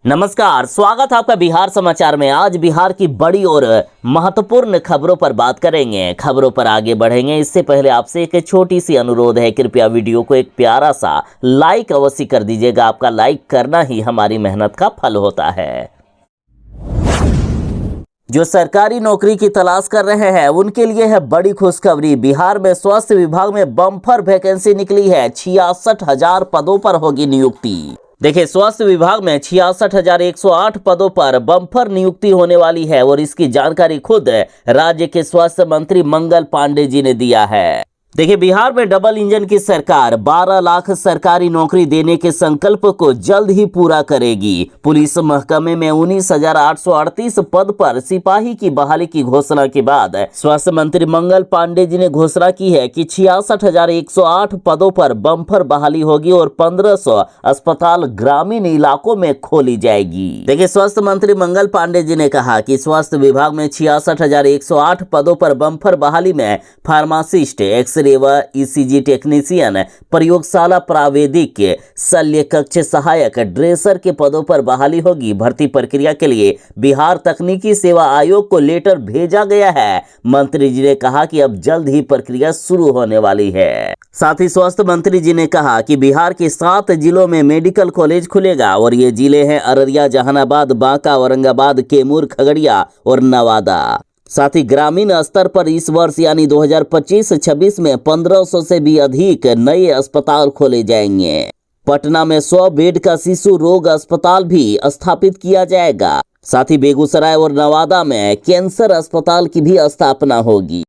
नमस्कार, स्वागत है आपका बिहार समाचार में। आज बिहार की बड़ी और महत्वपूर्ण खबरों पर बात करेंगे। खबरों पर आगे बढ़ेंगे इससे पहले आपसे एक छोटी सी अनुरोध है, कृपया वीडियो को एक प्यारा सा लाइक अवश्य कर दीजिएगा। आपका लाइक करना ही हमारी मेहनत का फल होता है। जो सरकारी नौकरी की तलाश कर रहे हैं उनके लिए है बड़ी खुशखबरी। बिहार में स्वास्थ्य विभाग में बम्पर वैकेंसी निकली है। 66,000 पदों पर होगी नियुक्ति। देखिए, स्वास्थ्य विभाग में 66,108 पदों पर बम्पर नियुक्ति होने वाली है और इसकी जानकारी खुद राज्य के स्वास्थ्य मंत्री मंगल पांडे जी ने दिया है। देखिए, बिहार में डबल इंजन की सरकार 12 लाख सरकारी नौकरी देने के संकल्प को जल्द ही पूरा करेगी। पुलिस महकमे में 19,838 पद पर सिपाही की बहाली की घोषणा के बाद स्वास्थ्य मंत्री मंगल पांडे जी ने घोषणा की है कि 66,108 पदों पर बम्पर बहाली होगी और 1,500 अस्पताल ग्रामीण इलाकों में खोली जाएगी। देखिए, स्वास्थ्य मंत्री मंगल पांडे जी ने कहा कि स्वास्थ्य विभाग में 66,108 पदों पर बम्पर बहाली में फार्मासिस्ट, ईसीजी टेक्नीशियन, प्रयोगशाला प्रावेदिक, शल्य कक्ष सहायक, ड्रेसर के पदों पर बहाली होगी। भर्ती प्रक्रिया के लिए बिहार तकनीकी सेवा आयोग को लेटर भेजा गया है। मंत्री जी ने कहा कि अब जल्द ही प्रक्रिया शुरू होने वाली है। साथ ही स्वास्थ्य मंत्री जी ने कहा कि बिहार के 7 जिलों में मेडिकल कॉलेज खुलेगा और ये जिले हैं अररिया, जहानाबाद, बांका, औरंगाबाद, कैमूर, खगड़िया और नवादा। साथ ही ग्रामीण स्तर पर इस वर्ष यानी 2025-26 में 1,500 से भी अधिक नए अस्पताल खोले जाएंगे। पटना में 100 बेड का शिशु रोग अस्पताल भी स्थापित किया जाएगा। साथ ही बेगूसराय और नवादा में कैंसर अस्पताल की भी स्थापना होगी।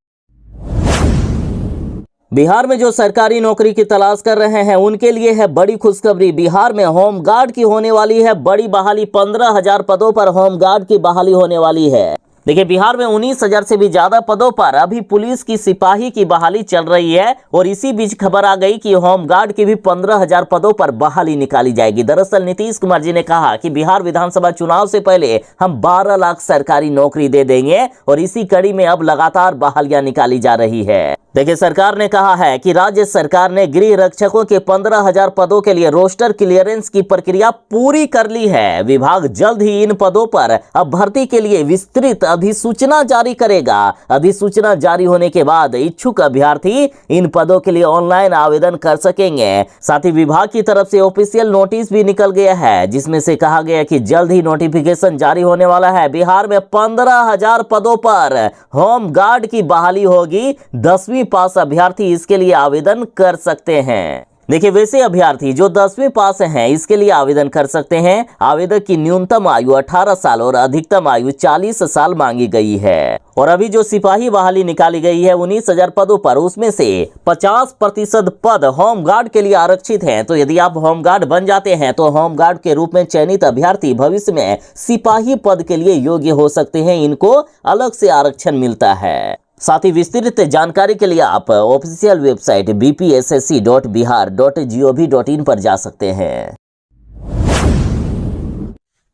बिहार में जो सरकारी नौकरी की तलाश कर रहे हैं उनके लिए है बड़ी खुशखबरी। बिहार में होमगार्ड की होने वाली है बड़ी बहाली। 15,000 पदों पर होमगार्ड की बहाली होने वाली है। देखिए, बिहार में 19,000 से भी ज्यादा पदों पर अभी पुलिस की सिपाही की बहाली चल रही है और इसी बीच खबर आ गई कि होमगार्ड की भी 15,000 पदों पर बहाली निकाली जाएगी। दरअसल नीतीश कुमार जी ने कहा कि बिहार विधानसभा चुनाव से पहले हम 12 लाख सरकारी नौकरी दे देंगे और इसी कड़ी में अब लगातार बहालियां निकाली जा रही है। देखिए, सरकार ने कहा है कि राज्य सरकार ने गृह रक्षकों के 15,000 पदों के लिए रोस्टर क्लियरेंस की प्रक्रिया पूरी कर ली है। विभाग जल्द ही इन पदों पर अब भर्ती के लिए विस्तृत अधिसूचना जारी करेगा। अधिसूचना जारी होने के बाद इच्छुक अभ्यर्थी इन पदों के लिए ऑनलाइन आवेदन कर सकेंगे। साथ ही विभाग की तरफ से ऑफिशियल नोटिस भी निकल गया है जिसमें से कहा गया कि जल्द ही नोटिफिकेशन जारी होने वाला है। बिहार में 15,000 पदों पर होमगार्ड की बहाली होगी। 10वीं पास अभ्यर्थी इसके लिए आवेदन कर सकते हैं। देखिए, वैसे अभ्यर्थी जो 10वीं पास हैं इसके लिए आवेदन कर सकते हैं। आवेदक की न्यूनतम आयु 18 साल और अधिकतम आयु 40 साल मांगी गई है। और अभी जो सिपाही बहाली निकाली गई है 19,000 पदों पर, उसमें से 50% पद होमगार्ड के लिए आरक्षित हैं। तो यदि आप होमगार्ड बन जाते हैं तो होमगार्ड के रूप में चयनित अभ्यर्थी भविष्य में सिपाही पद के लिए योग्य हो सकते हैं। इनको अलग से आरक्षण मिलता है। साथ ही विस्तृत जानकारी के लिए आप ऑफिशियल वेबसाइट bpssc.bihar.gov.in पर जा सकते हैं।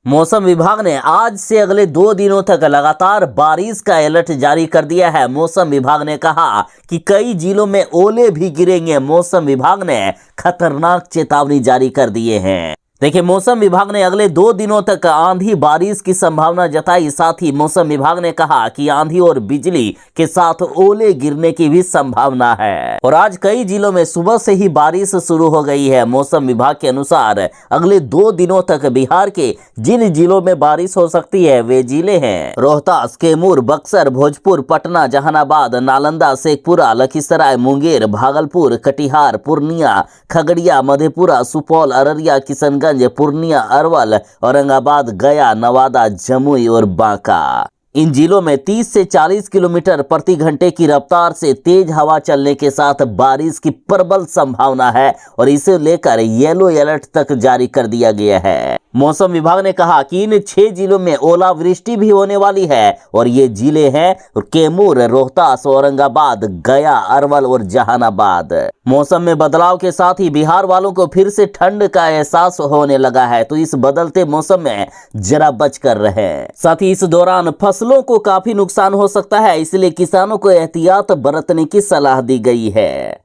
मौसम विभाग ने आज से अगले 2 दिनों तक लगातार बारिश का अलर्ट जारी कर दिया है। मौसम विभाग ने कहा कि कई जिलों में ओले भी गिरेंगे। मौसम विभाग ने खतरनाक चेतावनी जारी कर दिए हैं। देखिए, मौसम विभाग ने अगले 2 दिनों तक आंधी बारिश की संभावना जताई। साथ ही मौसम विभाग ने कहा कि आंधी और बिजली के साथ ओले गिरने की भी संभावना है। और आज कई जिलों में सुबह से ही बारिश शुरू हो गई है। मौसम विभाग के अनुसार अगले 2 दिनों तक बिहार के जिन जिलों में बारिश हो सकती है वे जिले हैं रोहतास, कैमूर, बक्सर, भोजपुर, पटना, जहानाबाद, नालंदा, शेखपुरा, लखीसराय, मुंगेर, भागलपुर, कटिहार, पूर्णिया, खगड़िया, मधेपुरा, सुपौल, अररिया, किशनगंज, पूर्णिया, अरवल, औरंगाबाद, गया, नवादा, जमुई और बांका। इन जिलों में 30 से 40 किलोमीटर प्रति घंटे की रफ्तार से तेज हवा चलने के साथ बारिश की प्रबल संभावना है और इसे लेकर येलो अलर्ट तक जारी कर दिया गया है। मौसम विभाग ने कहा कि इन 6 जिलों में ओलावृष्टि भी होने वाली है और ये जिले हैं कैमूर, रोहतास, औरंगाबाद, गया, अरवल और जहानाबाद। मौसम में बदलाव के साथ ही बिहार वालों को फिर से ठंड का एहसास होने लगा है, तो इस बदलते मौसम में जरा बच कर रहें। साथ ही इस दौरान फसलों को काफी नुकसान हो सकता है, इसलिए किसानों को एहतियात बरतने की सलाह दी गई है।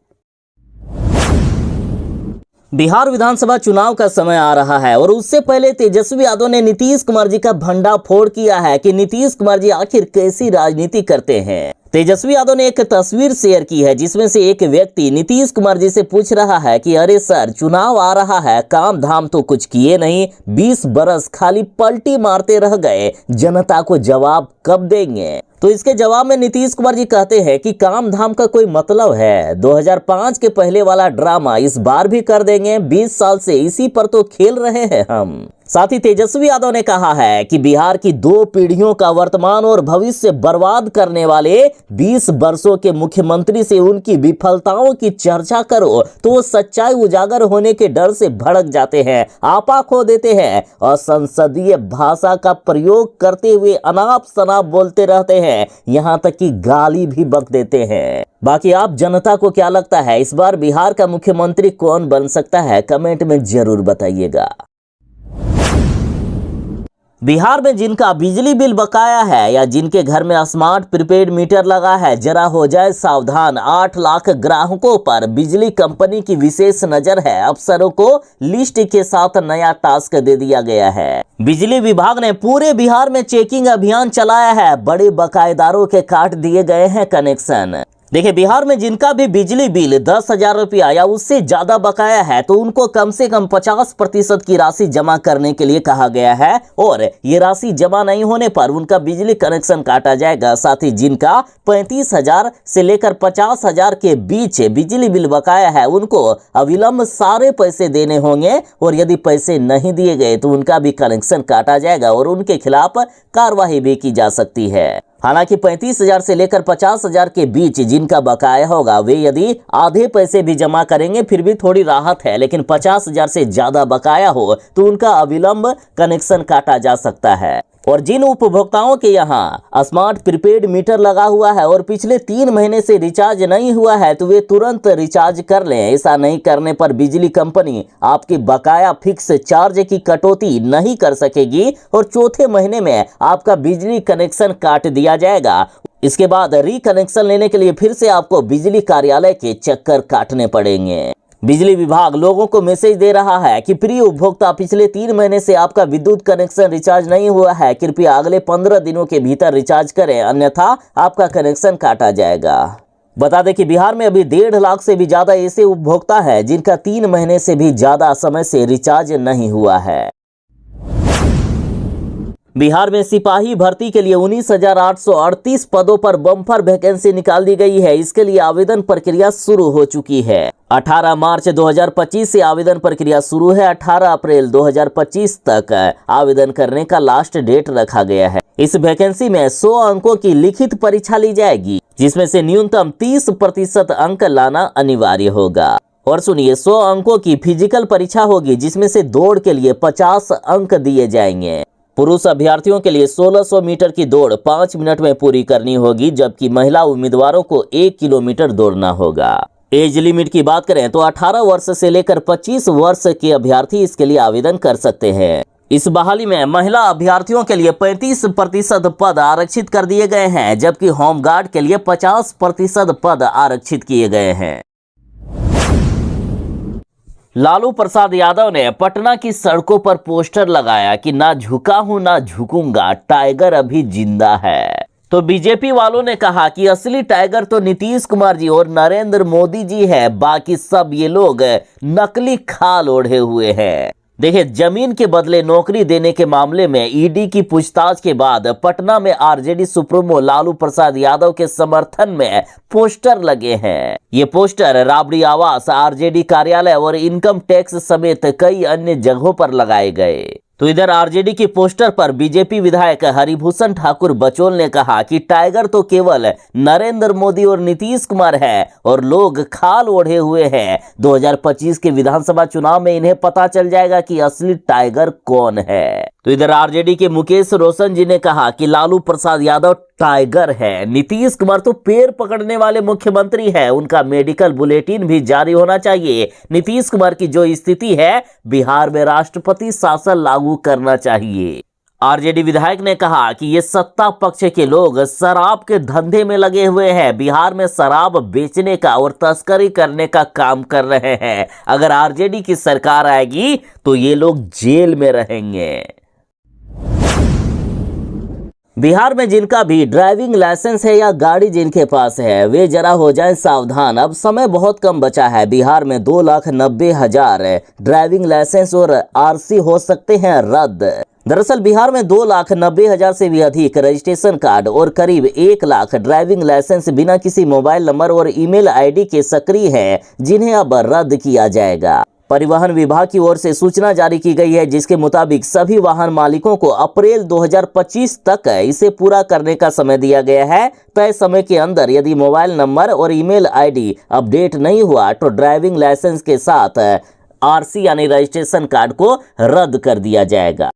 बिहार विधानसभा चुनाव का समय आ रहा है और उससे पहले तेजस्वी यादव ने नीतीश कुमार जी का भंडाफोड़ किया है कि नीतीश कुमार जी आखिर कैसी राजनीति करते हैं। तेजस्वी यादव ने एक तस्वीर शेयर की है जिसमें से एक व्यक्ति नीतीश कुमार जी से पूछ रहा है कि अरे सर, चुनाव आ रहा है, काम धाम तो कुछ किए नहीं, 20 बरस खाली पलटी मारते रह गए, जनता को जवाब कब देंगे। तो इसके जवाब में नीतीश कुमार जी कहते हैं कि काम धाम का कोई मतलब है, 2005 के पहले वाला ड्रामा इस बार भी कर देंगे, 20 साल से इसी पर तो खेल रहे हैं हम। साथ ही तेजस्वी यादव ने कहा है कि बिहार की 2 पीढ़ियों का वर्तमान और भविष्य बर्बाद करने वाले 20 वर्षों के मुख्यमंत्री से उनकी विफलताओं की चर्चा करो तो वो सच्चाई उजागर होने के डर से भड़क जाते हैं, आपा खो देते हैं और संसदीय भाषा का प्रयोग करते हुए अनाप शनाप बोलते रहते हैं, यहाँ तक कि गाली भी बक देते हैं। बाकी आप जनता को क्या लगता है, इस बार बिहार का मुख्यमंत्री कौन बन सकता है? कमेंट में जरूर बताइएगा। बिहार में जिनका बिजली बिल बकाया है या जिनके घर में स्मार्ट प्रीपेड मीटर लगा है, जरा हो जाए सावधान। 8 लाख ग्राहकों पर बिजली कंपनी की विशेष नजर है। अफसरों को लिस्ट के साथ नया टास्क दे दिया गया है। बिजली विभाग ने पूरे बिहार में चेकिंग अभियान चलाया है। बड़े बकायेदारों के काट दिए गए हैं कनेक्शन। देखिए, बिहार में जिनका भी बिजली बिल 10,000 रुपया या उससे ज्यादा बकाया है तो उनको कम से कम 50% की राशि जमा करने के लिए कहा गया है और ये राशि जमा नहीं होने पर उनका बिजली कनेक्शन काटा जाएगा। साथ ही जिनका 35,000 से लेकर 50,000 के बीच बिजली बिल बकाया है उनको अविलंब सारे पैसे देने होंगे और यदि पैसे नहीं दिए गए तो उनका भी कनेक्शन काटा जाएगा और उनके खिलाफ कार्रवाई भी की जा सकती है। हालांकि 35,000 से लेकर 50,000 के बीच जिनका बकाया होगा वे यदि आधे पैसे भी जमा करेंगे फिर भी थोड़ी राहत है, लेकिन 50,000 से ज्यादा बकाया हो तो उनका अविलंब कनेक्शन काटा जा सकता है। और जिन उपभोक्ताओं के यहाँ स्मार्ट प्रीपेड मीटर लगा हुआ है और पिछले 3 महीने से रिचार्ज नहीं हुआ है तो वे तुरंत रिचार्ज कर लें। ऐसा नहीं करने पर बिजली कंपनी आपकी बकाया फिक्स चार्ज की कटौती नहीं कर सकेगी और चौथे महीने में आपका बिजली कनेक्शन काट दिया जाएगा। इसके बाद रिकनेक्शन लेने के लिए फिर से आपको बिजली कार्यालय के चक्कर काटने पड़ेंगे। बिजली विभाग लोगों को मैसेज दे रहा है कि प्रिय उपभोक्ता, पिछले 3 महीने से आपका विद्युत कनेक्शन रिचार्ज नहीं हुआ है, कृपया अगले 15 दिनों के भीतर रिचार्ज करें, अन्यथा आपका कनेक्शन काटा जाएगा। बता दें कि बिहार में अभी 1.5 लाख से भी ज्यादा ऐसे उपभोक्ता हैं जिनका 3 महीने से भी ज्यादा समय से रिचार्ज नहीं हुआ है। बिहार में सिपाही भर्ती के लिए 19,838 पदों पर बम्पर वैकेंसी निकाल दी गई है। इसके लिए आवेदन प्रक्रिया शुरू हो चुकी है। 18 मार्च 2025 से आवेदन प्रक्रिया शुरू है। 18 अप्रैल 2025 तक आवेदन करने का लास्ट डेट रखा गया है। इस वैकेंसी में 100 अंकों की लिखित परीक्षा ली जाएगी जिसमें से न्यूनतम 30% अंक लाना अनिवार्य होगा। और सुनिए, 100 अंकों की फिजिकल परीक्षा होगी जिसमें से दौड़ के लिए 50 अंक दिए जाएंगे। पुरुष अभ्यर्थियों के लिए 1600 मीटर की दौड़ 5 मिनट में पूरी करनी होगी, जबकि महिला उम्मीदवारों को 1 किलोमीटर दौड़ना होगा। एज लिमिट की बात करें तो 18 वर्ष से लेकर 25 वर्ष के अभ्यर्थी इसके लिए आवेदन कर सकते हैं। इस बहाली में महिला अभ्यर्थियों के लिए 35% पद आरक्षित कर दिए गए हैं, जबकि होमगार्ड के लिए 50% पद आरक्षित किए गए हैं। लालू प्रसाद यादव ने पटना की सड़कों पर पोस्टर लगाया कि ना झुका हूं ना झुकूंगा, टाइगर अभी जिंदा है। तो बीजेपी वालों ने कहा कि असली टाइगर तो नीतीश कुमार जी और नरेंद्र मोदी जी है, बाकी सब ये लोग नकली खाल ओढ़े हुए हैं। देखिए, जमीन के बदले नौकरी देने के मामले में ईडी की पूछताछ के बाद पटना में आरजेडी सुप्रीमो लालू प्रसाद यादव के समर्थन में पोस्टर लगे हैं। ये पोस्टर राबड़ी आवास, आरजेडी कार्यालय और इनकम टैक्स समेत कई अन्य जगहों पर लगाए गए। तो इधर आरजेडी के पोस्टर पर बीजेपी विधायक हरिभूषण ठाकुर बचौल ने कहा कि टाइगर तो केवल नरेंद्र मोदी और नीतीश कुमार है और लोग खाल ओढ़े हुए हैं। 2025 के विधानसभा चुनाव में इन्हें पता चल जाएगा कि असली टाइगर कौन है। तो इधर आरजेडी के मुकेश रोशन जी ने कहा कि लालू प्रसाद यादव टाइगर है, नीतीश कुमार तो पैर पकड़ने वाले मुख्यमंत्री है, उनका मेडिकल बुलेटिन भी जारी होना चाहिए। नीतीश कुमार की जो स्थिति है, बिहार में राष्ट्रपति शासन लागू करना चाहिए। आरजेडी विधायक ने कहा कि ये सत्ता पक्ष के लोग शराब के धंधे में लगे हुए हैं, बिहार में शराब बेचने का और तस्करी करने का काम कर रहे हैं। अगर आरजेडी की सरकार आएगी तो ये लोग जेल में रहेंगे। बिहार में जिनका भी ड्राइविंग लाइसेंस है या गाड़ी जिनके पास है वे जरा हो जाएं सावधान। अब समय बहुत कम बचा है। बिहार में 2,90,000 ड्राइविंग लाइसेंस और आरसी हो सकते हैं रद्द। दरअसल बिहार में 2,90,000 से भी अधिक रजिस्ट्रेशन कार्ड और करीब 1 लाख ड्राइविंग लाइसेंस बिना किसी मोबाइल नंबर और ईमेल आईडी के सक्रिय हैं, जिन्हें अब रद्द किया जाएगा। परिवहन विभाग की ओर से सूचना जारी की गई है, जिसके मुताबिक सभी वाहन मालिकों को अप्रैल 2025 तक इसे पूरा करने का समय दिया गया है। तय समय के अंदर यदि मोबाइल नंबर और ईमेल आईडी अपडेट नहीं हुआ तो ड्राइविंग लाइसेंस के साथ आरसी यानी रजिस्ट्रेशन कार्ड को रद्द कर दिया जाएगा।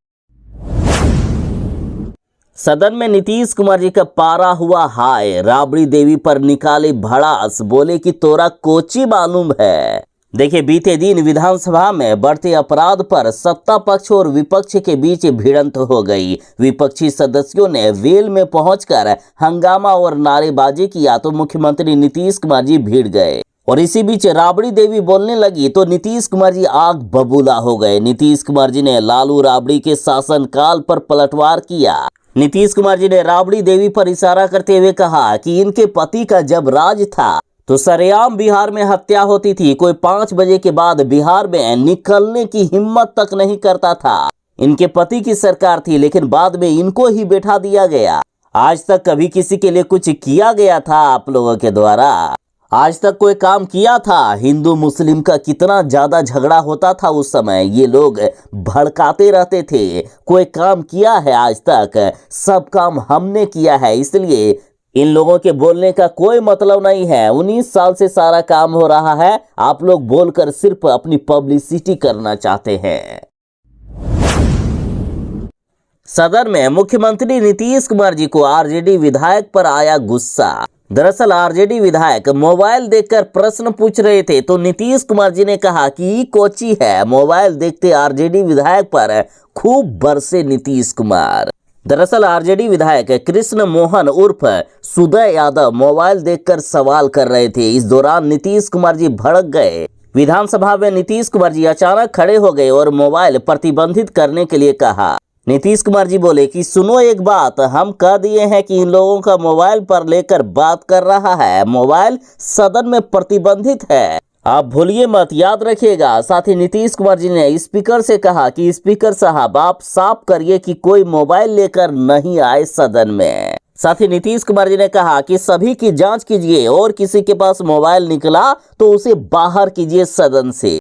सदन में नीतीश कुमार जी का पारा हुआ हाय, राबड़ी देवी पर निकाले भड़ास, बोले कि तोरा कोची मालूम है। देखिए, बीते दिन विधानसभा में बढ़ते अपराध पर सत्ता पक्ष और विपक्ष के बीच भिड़ंत हो गई। विपक्षी सदस्यों ने वेल में पहुंचकर हंगामा और नारेबाजी किया तो मुख्यमंत्री नीतीश कुमार जी भीड़ गए और इसी बीच राबड़ी देवी बोलने लगी तो नीतीश कुमार जी आग बबूला हो गए। नीतीश कुमार जी ने लालू राबड़ी के शासनकाल पर पलटवार किया। नीतीश कुमार जी ने राबड़ी देवी पर इशारा करते हुए कहा कि इनके पति का जब राज था तो सरेआम बिहार में हत्या होती थी। कोई 5 बजे के बाद बिहार में निकलने की हिम्मत तक नहीं करता था। इनके पति की सरकार थी, लेकिन बाद में इनको ही बैठा दिया गया। आज तक कभी किसी के लिए कुछ किया गया था आप लोगों के द्वारा? आज तक कोई काम किया था? हिंदू मुस्लिम का कितना ज्यादा झगड़ा होता था उस समय, ये लोग भड़काते रहते थे। कोई काम किया है आज तक? सब काम हमने किया है, इसलिए इन लोगों के बोलने का कोई मतलब नहीं है। 19 साल से सारा काम हो रहा है, आप लोग बोलकर सिर्फ अपनी पब्लिसिटी करना चाहते हैं। सदन में मुख्यमंत्री नीतीश कुमार जी को आरजेडी विधायक पर आया गुस्सा। दरअसल आरजेडी विधायक मोबाइल देखकर प्रश्न पूछ रहे थे तो नीतीश कुमार जी ने कहा कि कोची है। मोबाइल देखते आरजेडी विधायक पर खूब बरसे नीतीश कुमार। दरअसल आरजेडी विधायक कृष्ण मोहन उर्फ सुदय यादव मोबाइल देखकर सवाल कर रहे थे। इस दौरान नीतीश कुमार जी भड़क गए। विधानसभा में नीतीश कुमार जी अचानक खड़े हो गए और मोबाइल प्रतिबंधित करने के लिए कहा। नीतीश कुमार जी बोले कि सुनो एक बात, हम कह दिए हैं कि इन लोगों का मोबाइल पर लेकर बात कर रहा है, मोबाइल सदन में प्रतिबंधित है, आप भूलिए मत, याद रखिएगा। साथ ही नीतीश कुमार जी ने स्पीकर से कहा कि स्पीकर साहब आप साफ करिए कि कोई मोबाइल लेकर नहीं आए सदन में। साथ ही नीतीश कुमार जी ने कहा कि सभी की जांच कीजिए और किसी के पास मोबाइल निकला तो उसे बाहर कीजिए सदन से।